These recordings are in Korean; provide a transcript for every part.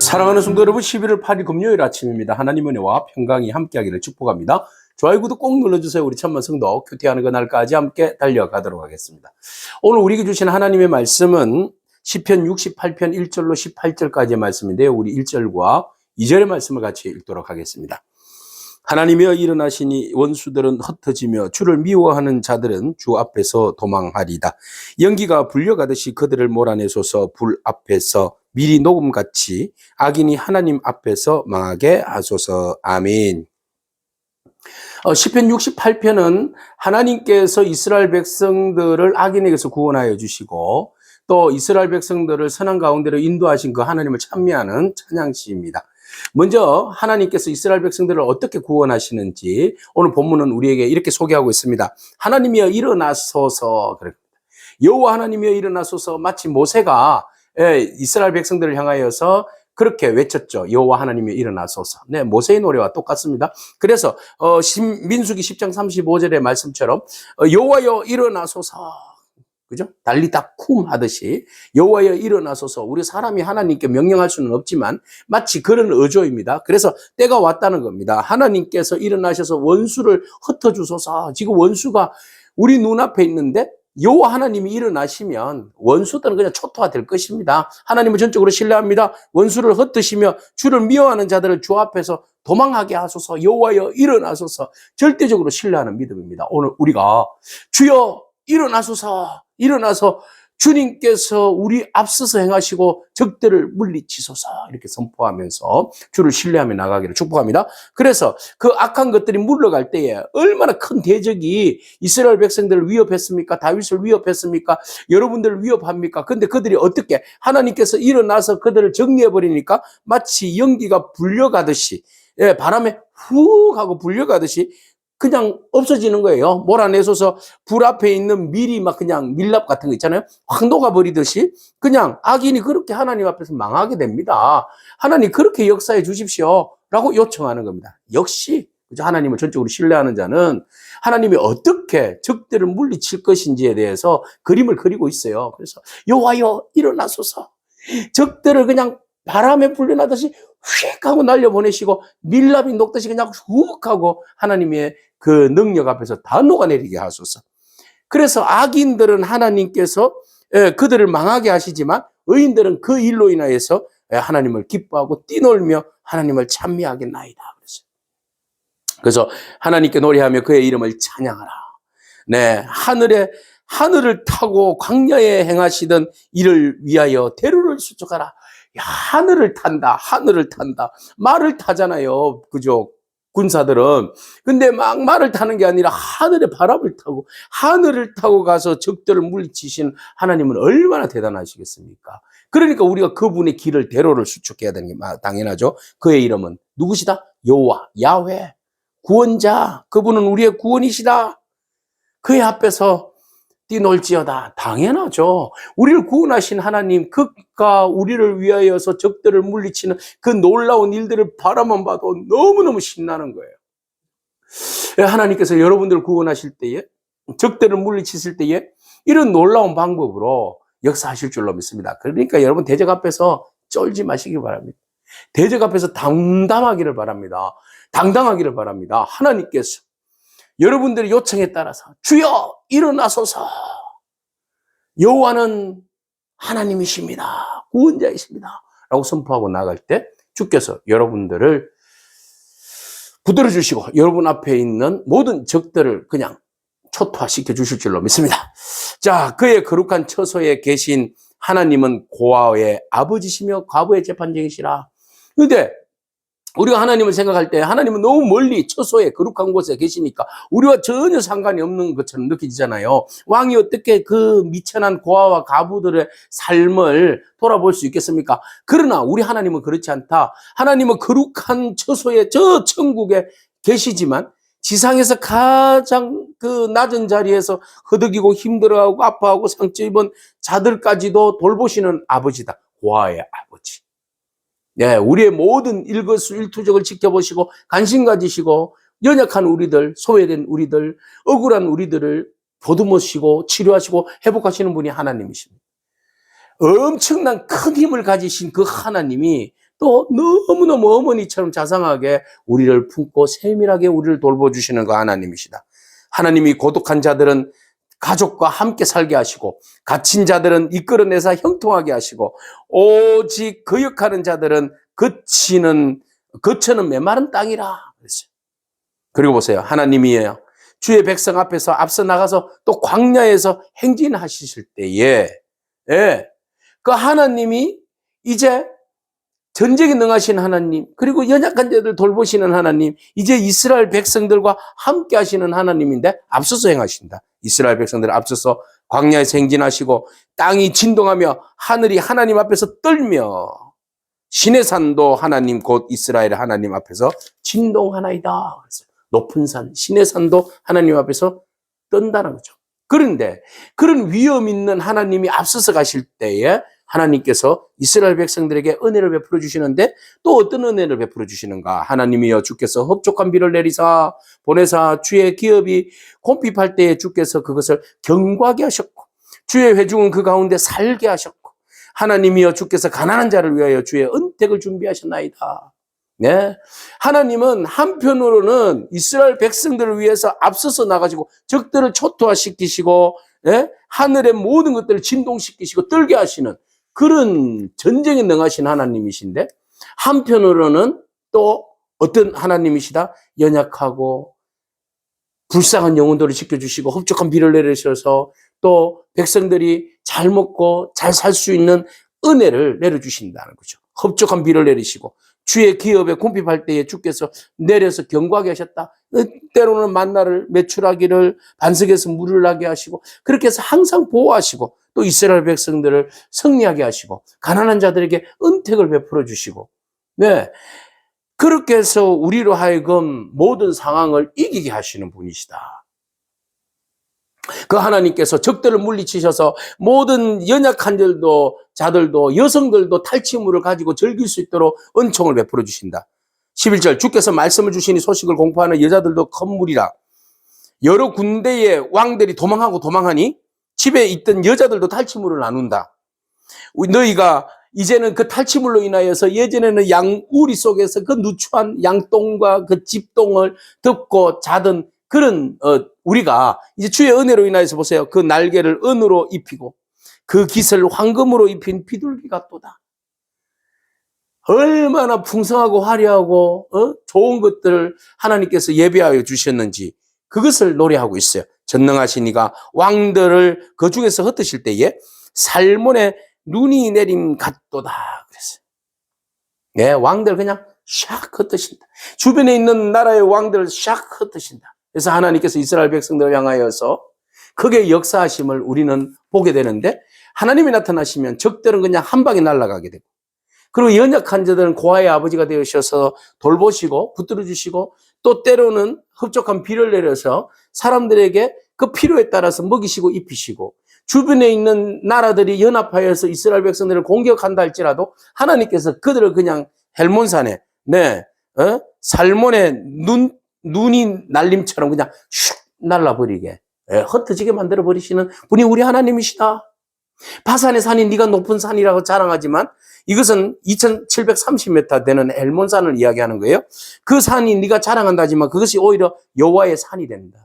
사랑하는 성도 여러분, 11월 8일 금요일 아침입니다. 하나님의 은혜와 평강이 함께하기를 축복합니다. 좋아요, 구독 꼭 눌러주세요. 우리 천만 성도 큐티하는 그날까지 함께 달려가도록 하겠습니다. 오늘 우리에게 주신 하나님의 말씀은 시편 68편 1절로 18절까지의 말씀인데요. 우리 1절과 2절의 말씀을 같이 읽도록 하겠습니다. 하나님이여 일어나시니 원수들은 흩어지며 주를 미워하는 자들은 주 앞에서 도망하리다. 연기가 불려가듯이 그들을 몰아내소서. 불 앞에서 미리 녹음같이 악인이 하나님 앞에서 망하게 하소서. 아멘. 시편 68편은 하나님께서 이스라엘 백성들을 악인에게서 구원하여 주시고 또 이스라엘 백성들을 선한 가운데로 인도하신 그 하나님을 찬미하는 찬양시입니다. 먼저 하나님께서 이스라엘 백성들을 어떻게 구원하시는지 오늘 본문은 우리에게 이렇게 소개하고 있습니다. 하나님이여 일어나소서. 여호와 하나님이여 일어나소서. 마치 모세가 이스라엘 백성들을 향하여서 그렇게 외쳤죠. 여호와 하나님이여 일어나소서. 네, 모세의 노래와 똑같습니다. 그래서 민수기 10장 35절의 말씀처럼 여호와여 일어나소서. 그죠? 달리다 쿰 하듯이 여호와여 일어나소서. 우리 사람이 하나님께 명령할 수는 없지만 마치 그런 어조입니다. 그래서 때가 왔다는 겁니다. 하나님께서 일어나셔서 원수를 흩어주소서. 지금 원수가 우리 눈앞에 있는데 여호와 하나님이 일어나시면 원수들은 그냥 초토화될 것입니다. 하나님을 전적으로 신뢰합니다. 원수를 흩으시며 주를 미워하는 자들을 주 앞에서 도망하게 하소서. 여호와여 일어나소서. 절대적으로 신뢰하는 믿음입니다. 오늘 우리가 주여 일어나소서. 일어나서 주님께서 우리 앞서서 행하시고 적들을 물리치소서 이렇게 선포하면서 주를 신뢰하며 나가기를 축복합니다. 그래서 그 악한 것들이 물러갈 때에 얼마나 큰 대적이 이스라엘 백성들을 위협했습니까? 다윗을 위협했습니까? 여러분들을 위협합니까? 근데 그들이 어떻게 하나님께서 일어나서 그들을 정리해버리니까 마치 연기가 불려가듯이 바람에 훅 하고 불려가듯이 그냥 없어지는 거예요. 몰아내소서. 불 앞에 있는 밀이 막 그냥 밀랍 같은 거 있잖아요. 확 녹아버리듯이 그냥 악인이 그렇게 하나님 앞에서 망하게 됩니다. 하나님 그렇게 역사해 주십시오. 라고 요청하는 겁니다. 역시 하나님을 전적으로 신뢰하는 자는 하나님이 어떻게 적들을 물리칠 것인지에 대해서 그림을 그리고 있어요. 그래서 여호와여 일어나소서. 적들을 그냥 바람에 불려나듯이 휙 하고 날려보내시고 밀랍이 녹듯이 그냥 훅 하고 하나님의 그 능력 앞에서 다 녹아내리게 하소서. 그래서 악인들은 하나님께서 그들을 망하게 하시지만 의인들은 그 일로 인하여서 하나님을 기뻐하고 뛰놀며 하나님을 찬미하겠나이다. 그래서 하나님께 노래하며 그의 이름을 찬양하라. 네, 하늘을 타고 광야에 행하시던 이를 위하여 대루를 수축하라. 야, 하늘을 탄다. 말을 타잖아요. 그죠? 군사들은. 근데 막 말을 타는 게 아니라 하늘의 바람을 타고 하늘을 타고 가서 적들을 물리치신 하나님은 얼마나 대단하시겠습니까? 그러니까 우리가 그분의 길을 대로를 수축해야 되는 게 당연하죠. 그의 이름은 누구시다? 여호와, 야훼, 구원자. 그분은 우리의 구원이시다. 그의 앞에서 뛰놀지어다. 당연하죠. 우리를 구원하신 하나님, 그가 우리를 위하여서 적들을 물리치는 그 놀라운 일들을 바라만 봐도 너무너무 신나는 거예요. 하나님께서 여러분들을 구원하실 때에, 적들을 물리치실 때에 이런 놀라운 방법으로 역사하실 줄로 믿습니다. 그러니까 여러분 대적 앞에서 쫄지 마시기 바랍니다. 대적 앞에서 담담하기를 바랍니다. 당당하기를 바랍니다. 하나님께서 여러분들의 요청에 따라서 주여 일어나소서. 여호와는 하나님이십니다. 구원자이십니다. 라고 선포하고 나갈 때 주께서 여러분들을 붙들어 주시고 여러분 앞에 있는 모든 적들을 그냥 초토화시켜 주실 줄로 믿습니다. 자, 그의 거룩한 처소에 계신 하나님은 고아의 아버지시며 과부의 재판장이시라. 그런데 우리가 하나님을 생각할 때 하나님은 너무 멀리 처소에 거룩한 곳에 계시니까 우리와 전혀 상관이 없는 것처럼 느껴지잖아요. 왕이 어떻게 그 미천한 고아와 과부들의 삶을 돌아볼 수 있겠습니까? 그러나 우리 하나님은 그렇지 않다. 하나님은 거룩한 처소에 저 천국에 계시지만 지상에서 가장 그 낮은 자리에서 허덕이고 힘들어하고 아파하고 상처 입은 자들까지도 돌보시는 아버지다. 고아의 아버지. 네, 우리의 모든 일거수일투족을 지켜보시고 관심 가지시고 연약한 우리들, 소외된 우리들, 억울한 우리들을 보듬으시고 치료하시고 회복하시는 분이 하나님이십니다. 엄청난 큰 힘을 가지신 그 하나님이 또 너무너무 어머니처럼 자상하게 우리를 품고 세밀하게 우리를 돌보주시는 그 하나님이시다. 하나님이 고독한 자들은 가족과 함께 살게 하시고, 갇힌 자들은 이끌어내서 형통하게 하시고, 오직 거역하는 자들은 거처는 메마른 땅이라 그랬어요. 그리고 보세요. 하나님이에요. 주의 백성 앞에서 앞서 나가서 또 광야에서 행진하실 때에, 그 하나님이 이제 전쟁에 능하신 하나님, 그리고 연약한 자들 돌보시는 하나님, 이제 이스라엘 백성들과 함께 하시는 하나님인데 앞서서 행하신다. 이스라엘 백성들 앞서서 광야에서 행진하시고, 땅이 진동하며 하늘이 하나님 앞에서 떨며, 신의 산도 하나님 곧 이스라엘 하나님 앞에서 진동하나이다. 그래서 높은 산, 신의 산도 하나님 앞에서 떤다는 거죠. 그런데 그런 위험 있는 하나님이 앞서서 가실 때에 하나님께서 이스라엘 백성들에게 은혜를 베풀어 주시는데, 또 어떤 은혜를 베풀어 주시는가? 하나님이여 주께서 흡족한 비를 내리사 보내사 주의 기업이 곰핍할 때에 주께서 그것을 견고하게 하셨고, 주의 회중은 그 가운데 살게 하셨고, 하나님이여 주께서 가난한 자를 위하여 주의 은택을 준비하셨나이다. 네, 하나님은 한편으로는 이스라엘 백성들을 위해서 앞서서 나가시고 적들을 초토화시키시고, 하늘의 모든 것들을 진동시키시고 떨게 하시는 그런 전쟁에 능하신 하나님이신데, 한편으로는 또 어떤 하나님이시다? 연약하고 불쌍한 영혼들을 지켜주시고 흡족한 비를 내리셔서 또 백성들이 잘 먹고 잘 살 수 있는 은혜를 내려주신다는 거죠. 흡족한 비를 내리시고 주의 기업에 곰핍할 때에 주께서 내려서 견고하게 하셨다. 때로는 만나를 매출하기를, 반석에서 물을 나게 하시고, 그렇게 해서 항상 보호하시고, 또 이스라엘 백성들을 승리하게 하시고, 가난한 자들에게 은택을 베풀어 주시고, 네, 그렇게 해서 우리로 하여금 모든 상황을 이기게 하시는 분이시다. 그 하나님께서 적들을 물리치셔서 모든 연약한 자들도 여성들도 탈취물을 가지고 즐길 수 있도록 은총을 베풀어 주신다. 11절 주께서 말씀을 주시니 소식을 공포하는 여자들도 컴물이라. 여러 군대의 왕들이 도망하니 집에 있던 여자들도 탈취물을 나눈다. 너희가 이제는 그 탈취물로 인하여서 예전에는 양우리 속에서 그 누추한 양똥과 그 집똥을 덮고 자던 그런 우리가 이제 주의 은혜로 인하여서 보세요. 그 날개를 은으로 입히고 그 깃을 황금으로 입힌 비둘기 같도다. 얼마나 풍성하고 화려하고 좋은 것들을 하나님께서 예비하여 주셨는지 그것을 노래하고 있어요. 전능하신 이가 왕들을 그 중에서 흩으실 때에 살몬의 눈이 내림 같도다 그랬어요. 네, 왕들 그냥 샥 흩으신다. 주변에 있는 나라의 왕들을 샥 흩으신다. 그래서 하나님께서 이스라엘 백성들을 향하여서 크게 역사하심을 우리는 보게 되는데, 하나님이 나타나시면 적들은 그냥 한 방에 날아가게 되고, 그리고 연약한 자들은 고아의 아버지가 되셔서 돌보시고 붙들어 주시고, 또 때로는 흡족한 비를 내려서 사람들에게 그 필요에 따라서 먹이시고 입히시고, 주변에 있는 나라들이 연합하여서 이스라엘 백성들을 공격한다 할지라도 하나님께서 그들을 그냥 헬몬산에 살몬의 눈이 날림처럼 그냥 슉 날라버리게 흩어지게 만들어 버리시는 분이 우리 하나님이시다. 바산의 산이 네가 높은 산이라고 자랑하지만 이것은 2730m 되는 헬몬산을 이야기하는 거예요. 그 산이 네가 자랑한다지만 그것이 오히려 여호와의 산이 된다.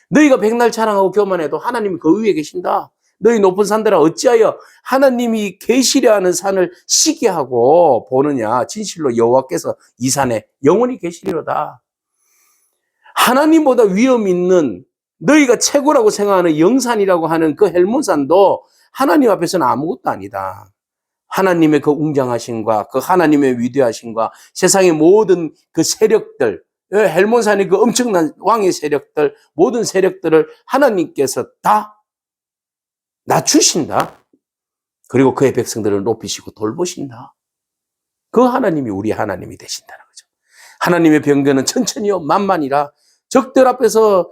너희가 백날 자랑하고 교만해도 하나님이 그 위에 계신다. 너희 높은 산들아 어찌하여 하나님이 계시려 하는 산을 시기하고 보느냐. 진실로 여호와께서 이 산에 영원히 계시리로다. 하나님보다 위험 있는 너희가 최고라고 생각하는 영산이라고 하는 그 헬몬산도 하나님 앞에서는 아무것도 아니다. 하나님의 그 웅장하심과 그 하나님의 위대하심과 세상의 모든 그 세력들, 헬몬산의 그 엄청난 왕의 세력들, 모든 세력들을 하나님께서 다 낮추신다. 그리고 그의 백성들을 높이시고 돌보신다. 그 하나님이 우리 하나님이 되신다는 거죠. 하나님의 병거는 천천히요 만만이라. 적들 앞에서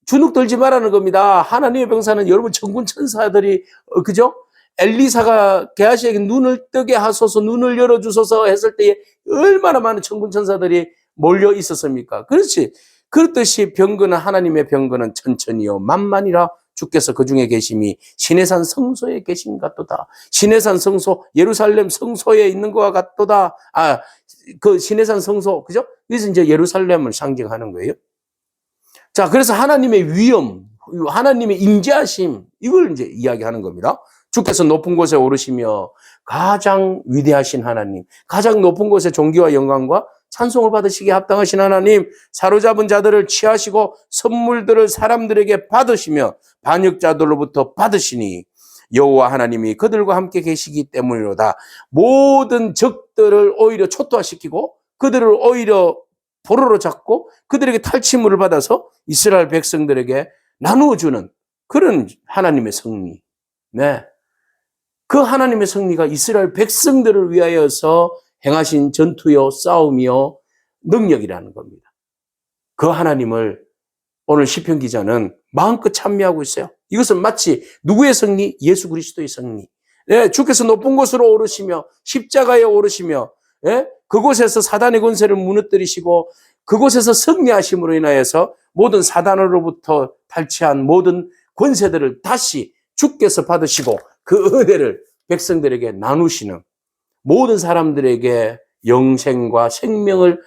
주눅 들지 말라는 겁니다. 하나님의 병사는 여러분 천군 천사들이 그죠? 엘리사가 게하시에게 눈을 뜨게 하소서, 눈을 열어주소서 했을 때에 얼마나 많은 천군 천사들이 몰려 있었습니까? 그렇지. 그렇듯이 병거는 하나님의 병거는 천천히요 만만이라 주께서 그 중에 계심이 시내산 성소에 계신 같도다. 시내산 성소, 예루살렘 성소에 있는 것과 같도다. 그 시내산 성소, 그죠? 그래서 이제 예루살렘을 상징하는 거예요. 자, 그래서 하나님의 위엄, 하나님의 임재하심, 이걸 이제 이야기하는 겁니다. 주께서 높은 곳에 오르시며 가장 위대하신 하나님, 가장 높은 곳에 존귀와 영광과 찬송을 받으시기에 합당하신 하나님, 사로잡은 자들을 취하시고 선물들을 사람들에게 받으시며 반역자들로부터 받으시니 여호와 하나님이 그들과 함께 계시기 때문이로다. 모든 적들을 오히려 초토화시키고 그들을 오히려 포로로 잡고 그들에게 탈취물을 받아서 이스라엘 백성들에게 나누어주는 그런 하나님의 승리. 네. 그 하나님의 승리가 이스라엘 백성들을 위하여서 행하신 전투요, 싸움이요, 능력이라는 겁니다. 그 하나님을 오늘 시편 기자는 마음껏 찬미하고 있어요. 이것은 마치 누구의 승리? 예수 그리스도의 승리. 네, 주께서 높은 곳으로 오르시며 십자가에 오르시며 그곳에서 사단의 권세를 무너뜨리시고 그곳에서 승리하심으로 인하여서 모든 사단으로부터 탈취한 모든 권세들을 다시 주께서 받으시고 그 은혜를 백성들에게 나누시는 모든 사람들에게 영생과 생명을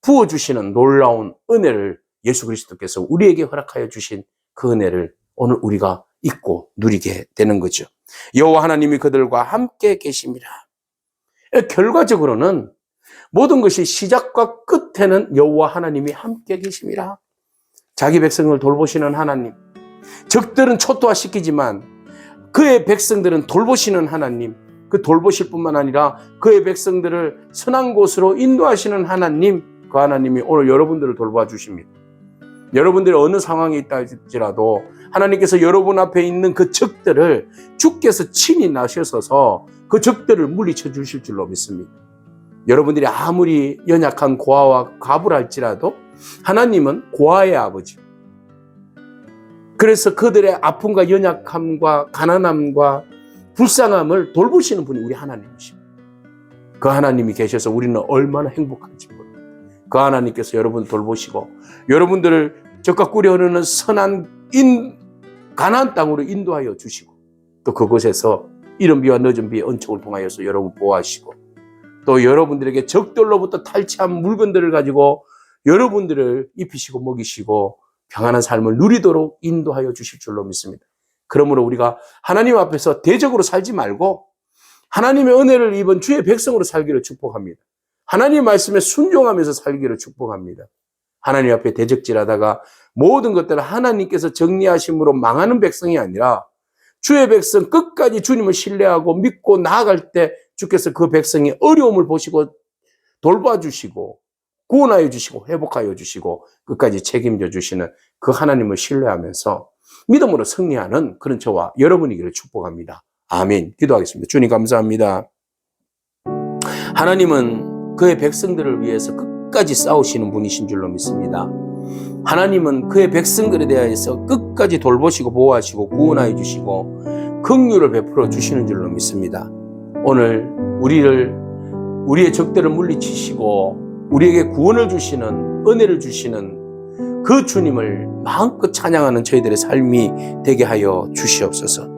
부어주시는 놀라운 은혜를 예수 그리스도께서 우리에게 허락하여 주신 그 은혜를 오늘 우리가 잊고 누리게 되는 거죠. 여호와 하나님이 그들과 함께 계십니다. 결과적으로는 모든 것이 시작과 끝에는 여호와 하나님이 함께 계십니다. 자기 백성을 돌보시는 하나님, 적들은 초토화시키지만 그의 백성들은 돌보시는 하나님, 그 돌보실 뿐만 아니라 그의 백성들을 선한 곳으로 인도하시는 하나님, 그 하나님이 오늘 여러분들을 돌봐 주십니다. 여러분들이 어느 상황에 있다 할지라도 하나님께서 여러분 앞에 있는 그 적들을 주께서 친히 나셔서 그 적들을 물리쳐 주실 줄로 믿습니다. 여러분들이 아무리 연약한 고아와 과부랄지라도 하나님은 고아의 아버지. 그래서 그들의 아픔과 연약함과 가난함과 불쌍함을 돌보시는 분이 우리 하나님이십니다. 그 하나님이 계셔서 우리는 얼마나 행복한지 모릅니다. 그 하나님께서 여러분을 돌보시고 여러분들을 적과 꿀이 흐르는 선한 가나안 땅으로 인도하여 주시고 또 그곳에서 이른 비와 늦은 비의恩촉을 통하여서 여러분 보호하시고 또 여러분들에게 적들로부터 탈취한 물건들을 가지고 여러분들을 입히시고 먹이시고 평안한 삶을 누리도록 인도하여 주실 줄로 믿습니다. 그러므로 우리가 하나님 앞에서 대적으로 살지 말고 하나님의 은혜를 입은 주의 백성으로 살기를 축복합니다. 하나님의 말씀에 순종하면서 살기를 축복합니다. 하나님 앞에 대적질하다가 모든 것들을 하나님께서 정리하심으로 망하는 백성이 아니라 주의 백성 끝까지 주님을 신뢰하고 믿고 나아갈 때 주께서 그 백성의 어려움을 보시고 돌봐주시고 구원하여 주시고 회복하여 주시고 끝까지 책임져 주시는 그 하나님을 신뢰하면서 믿음으로 승리하는 그런 저와 여러분이기를 축복합니다. 아멘. 기도하겠습니다. 주님 감사합니다. 하나님은 그의 백성들을 위해서 끝까지 싸우시는 분이신 줄로 믿습니다. 하나님은 그의 백성들에 대해서 끝까지 돌보시고 보호하시고 구원하여 주시고 긍휼을 베풀어 주시는 줄로 믿습니다. 오늘 우리의 적들을 물리치시고 우리에게 구원을 주시는 은혜를 주시는 그 주님을 마음껏 찬양하는 저희들의 삶이 되게 하여 주시옵소서.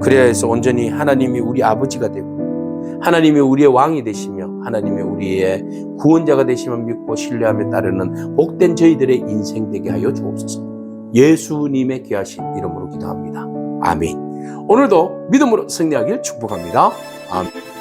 그래야 해서 온전히 하나님이 우리 아버지가 되고 하나님이 우리의 왕이 되시며 하나님이 우리의 구원자가 되시며 믿고 신뢰하며 따르는 복된 저희들의 인생 되게 하여 주옵소서. 예수님의 귀하신 이름으로 기도합니다. 아멘. 오늘도 믿음으로 승리하길 축복합니다. 아멘.